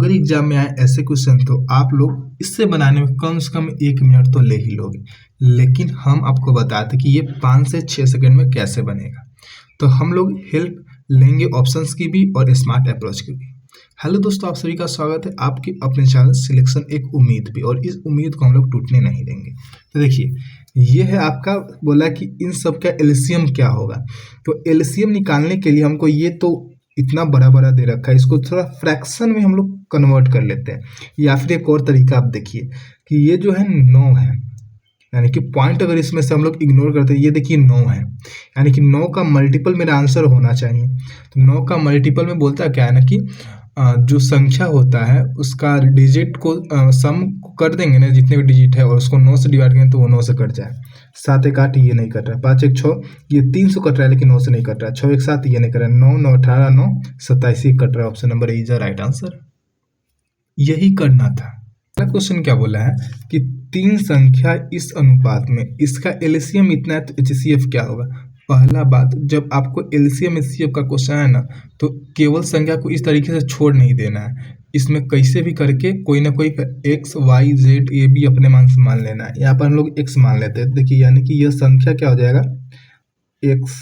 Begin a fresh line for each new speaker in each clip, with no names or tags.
अगर एग्जाम में आए ऐसे क्वेश्चन तो आप लोग इससे बनाने में कम से कम 1 मिनट तो ले ही लोगे, लेकिन हम आपको बताते कि ये 5 से 6 सेकंड में कैसे बनेगा। तो हम लोग हेल्प लेंगे ऑप्शंस की भी और स्मार्ट अप्रोच की भी। हेलो दोस्तों, आप सभी का स्वागत है आपके अपने चैनल सिलेक्शन एक उम्मीद पे, और इस उम्मीद को हम लोग टूटने नहीं देंगे। तो देखिए, ये है आपका बोला कि इन सब का एलसीएम क्या होगा। तो एलसीएम निकालने के लिए हमको ये तो इतना बड़ा बड़ा दे रखा है, इसको थोड़ा फ्रैक्शन में हम लोग कन्वर्ट कर लेते हैं। या फिर एक और तरीका आप देखिए कि ये जो है 9 है, यानी कि पॉइंट अगर इसमें से हम लोग इग्नोर करते हैं, ये देखिए 9 है, यानी कि 9 का मल्टीपल मेरा आंसर होना चाहिए। तो 9 का मल्टीपल में बोलता क्या है ना कि जो संख्या होता है उसका डिजिट को सम कर देंगे ना, जितने भी डिजिट है, और उसको 9 से डिवाइड करेंगे तो वो 9 से कट जाए। 7 1 8 ये नहीं कट रहा है, 5 1 6 ये 3 से कट रहा है लेकिन 9 से नहीं कट रहा है, 6 1 7 ये नहीं कट रहा है, 9 9 18 9 27 ये कट रहा है। Option number A is the right answer, यही करना था। अगला क्वेश्चन क्या बोला है कि 3 संख्या इस अनुपात में, इसका एलसीएम इतना है तो एचसीएफ क्या होगा। पहला बात, जब आपको एलसीएम एचसीएफ का क्वेश्चन है ना, तो केवल संख्या को इस तरीके से छोड़ नहीं देना है, इसमें कैसे भी करके कोई ना कोई X Y Z A B अपने मान से मान लेना है। यहाँ पर हम लोग एक्स मान लेते हैं, देखिए यानी कि यह संख्या क्या हो जाएगा, एक्स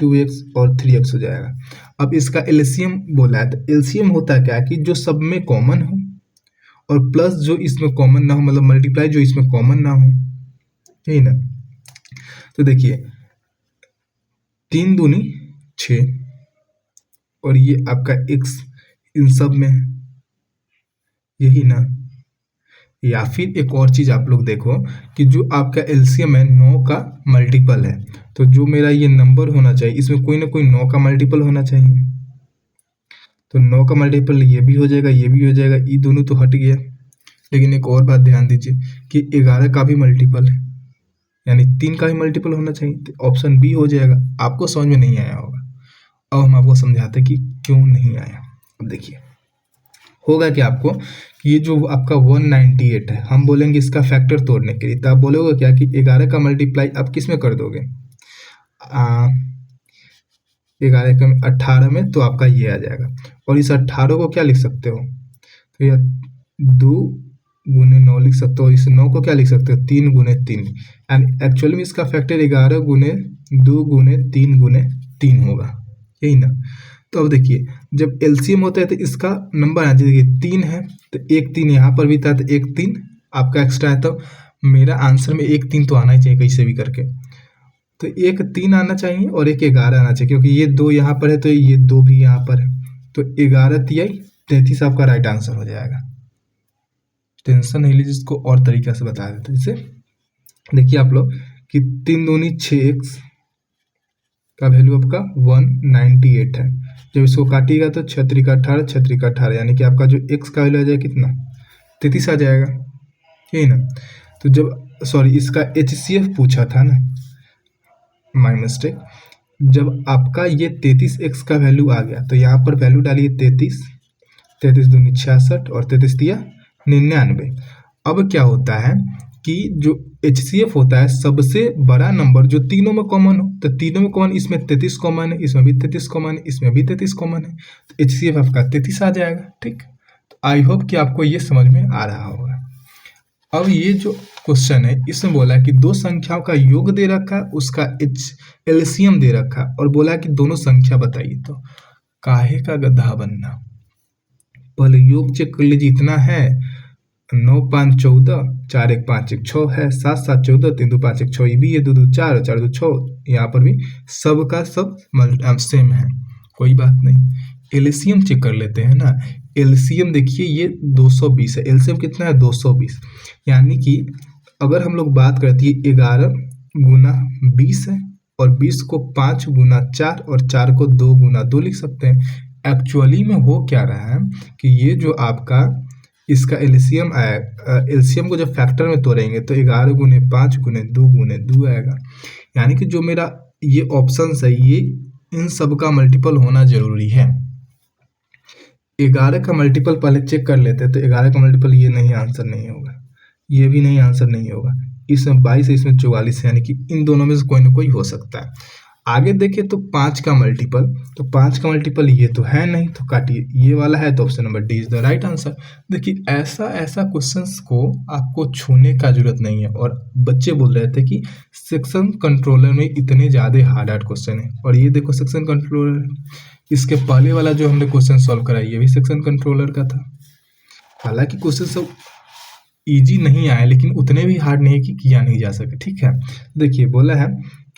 2x और 3x हो जाएगा। अब इसका एलसीएम बोला है, तो एलसीएम होता है क्या कि जो सब में कॉमन हो और प्लस जो इसमें कॉमन ना हो, मतलब मल्टीप्लाई जो इसमें कॉमन ना हो, यही ना। तो देखिए 3 दूनी 6 और ये आपका x इन सब में, यही ना। या फिर एक और चीज आप लोग देखो कि जो आपका एलसीएम है 9 का मल्टीपल है, तो जो मेरा ये नंबर होना चाहिए इसमें कोई ना कोई 9 का मल्टीपल होना चाहिए। तो 9 का मल्टीपल ये भी हो जाएगा, ये भी हो जाएगा, ये दोनों तो हट गया। लेकिन एक और बात ध्यान दीजिए कि 11 का भी मल्टीपल है, यानी 3 का भी मल्टीपल होना चाहिए, तो ऑप्शन बी हो जाएगा। आपको समझ में नहीं आया होगा, अब हम आपको समझाते कि क्यों नहीं आया। अब देखिए होगा कि आपको कि ये जो आपका 198 है, हम बोलेंगे इसका फैक्टर तोड़ने के लिए, तो आप बोलोगे क्या कि 11 का मल्टीप्लाई आप किस में कर दोगे, 11 का 18 में, तो आपका ये आ जाएगा। और इस 18 को क्या लिख सकते हो, तो यह 2 गुने 9 लिख सकते हो। इस 9 को क्या लिख सकते हो, 3 गुने 3, एंड एक्चुअली में इसका फैक्टर 11 गुने 2 गुने 3 गुने 3 होगा, यही ना। तो अब देखिए जब एलसीएम होता है तो इसका नंबर आ जाएगा, 3 है तो 1 3 यहाँ पर भी था, तो 1 3 आपका एक्स्ट्रा है, तो मेरा आंसर में 1 3 तो आना ही चाहिए कैसे भी करके। तो 1 3 आना चाहिए और 1 11 आना चाहिए, क्योंकि ये 2 यहाँ पर है तो ये 2 भी यहाँ पर है, तो 11 3 33 आपका राइट आंसर हो जाएगा। टेंशन नहीं लीजिए, इसको और तरीका से बता देते हैं। जैसे देखिए आप लोग कि 3 दूनी 6x का वैल्यू आपका 198 है, जब इसको काटिएगा तो 6 3 18 6 3 18, यानी कि आपका जो x का वैल्यू आ जाएगा कितना, 33 आ जाएगा, यही ना। तो जब सॉरी इसका एचसीएफ पूछा था ना, माय मिस्टेक, जब आपका ये 33x का वैल्यू आ गया तो यहाँ पर वैल्यू डालिए 33, 33 दूनी 66 और 33 दिया 99। अब क्या होता है कि जो एचसीएफ होता है सबसे बड़ा नंबर जो तीनों में कॉमन हो, तो तीनों में कॉमन, इसमें 33 कॉमन है, इसमें भी 33 कॉमन है, इसमें भी 33 कॉमन है, तो एचसीएफ आपका 33 आ जाएगा। ठीक, तो आई होप कि आपको ये समझ में आ रहा होगा। अब ये जो क्वेश्चन है इसमें बोला है कि 2 संख्याओं का योग दे रखा है, उसका एलसीएम दे रखा है, और बोला है कि दोनों संख्या बताइए। तो काहे का गधा बनना, पहले योग चेक कर लीजिए, इतना है 9 5 14, 4 1 5 1 6 है, 7 7 14, 3 2 5 1 6, ये भी है 2 2 4 और 4 2 6, यहाँ पर भी सब का सब सेम है, कोई बात नहीं। एलसीएम चेक कर लेते हैं ना। एलसीएम देखिए ये 220 है, एलसीएम कितना है 220, यानी कि अगर हम लोग बात करते हैं 11 गुना 20 है, और 20 को 5 गुना 4 और 4 को 2 गुना 2 लिख सकते हैं। एक्चुअली में हो क्या रहा है कि ये जो आपका इसका एलसीएम आया, एलसीएम को जब फैक्टर में तोड़ेंगे तो 11 गुने 5 गुने 2 आएगा, यानी कि जो मेरा ये ऑप्शन है ये इन सब का मल्टीपल होना जरूरी है। 11 का मल्टीपल पहले चेक कर लेते हैं, तो 11 का मल्टीपल ये नहीं, आंसर नहीं होगा, ये भी नहीं, आंसर नहीं होगा। इसमें 22 है, इसमें 44 है, यानी कि इन दोनों में से कोई ना कोई हो सकता है। आगे देखें तो 5 का मल्टीपल, तो 5 का मल्टीपल ये तो है नहीं, तो काटिए, ये वाला है, तो option number D is the right answer. देखिए ऐसा ऐसा क्वेश्चंस को आपको छूने का जरूरत नहीं है। और बच्चे बोल रहे थे कि सेक्शन कंट्रोलर में इतने ज़्यादा हार्ड क्वेश्चन है, और ये देखो सेक्शन कंट्रोलर, इसके पहले वाला जो हमने क्वेश्चन सॉल्व करा ये भी सेक्शन कंट्रोलर का था। हालांकि क्वेश्चन सब इजी नहीं आए, लेकिन उतने भी हार्ड नहीं है कि किया नहीं जा सके। ठीक है, देखिए बोला है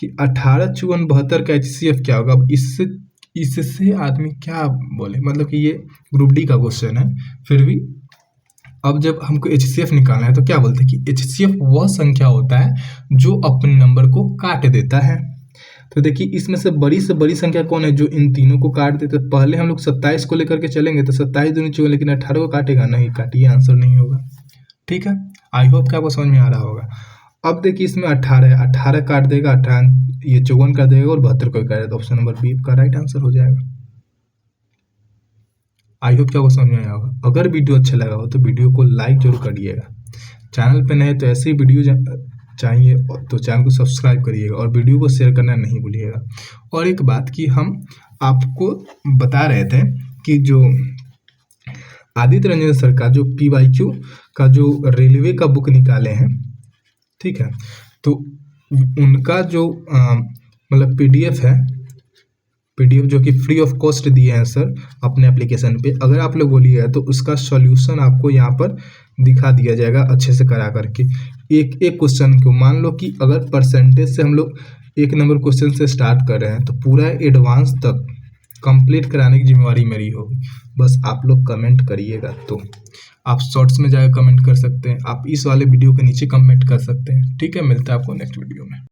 कि 1854 का HCF क्या होगा। अब इससे आदमी क्या बोले, मतलब कि ये ग्रुप डी का क्वेश्चन है, फिर भी अब जब हमको HCF निकालना है तो क्या बोलते हैं कि HCF वह संख्या होता है जो अपने नंबर को काट देता है। तो देखिए इसमें से बड़ी संख्या कौन है जो इन तीनों को काट देता है। पहले हम लोग 27 को लेकर के चलेंगे तो 27 दूनी चाहिए, लेकिन 18 को काटेगा नहीं, काटिए, आंसर नहीं होगा। ठीक है, आई होप कि आपको समझ में आ रहा होगा। अब देखिए इसमें 18 है, 18 काट देगा, 18 ये 54 कर देगा और 72 को काट देगा, तो ऑप्शन नंबर बी का राइट आंसर हो जाएगा। आई होप कि आपको समझ में आया होगा। अगर वीडियो अच्छा लगा हो तो वीडियो को लाइक जरूर करिएगा। चैनल पे नए तो ऐसे ही वीडियो चाहिए तो चैनल को सब्सक्राइब करिएगा और वीडियो को शेयर करना नहीं भूलिएगा। और एक बात कि हम आपको बता रहे थे कि जो आदित्य रंजन सर का जो PYQ का जो रेलवे का बुक निकाले हैं, ठीक है, तो उनका जो मतलब PDF है, PDF जो कि फ्री ऑफ कॉस्ट दिए हैं सर अपने एप्लीकेशन पे। अगर आप लोग बोलिएगा तो उसका सॉल्यूशन आपको यहाँ पर दिखा दिया जाएगा अच्छे से करा करके। एक एक क्वेश्चन को मान लो कि अगर परसेंटेज से हम लोग 1 नंबर क्वेश्चन से स्टार्ट कर रहे हैं तो पूरा एडवांस तक कंप्लीट कराने की जिम्मेवारी मेरी होगी। बस आप लोग कमेंट करिएगा, तो आप शॉर्ट्स में जाकर कमेंट कर सकते हैं, आप इस वाले वीडियो के नीचे कमेंट कर सकते हैं। ठीक है, मिलता है आपको नेक्स्ट वीडियो में।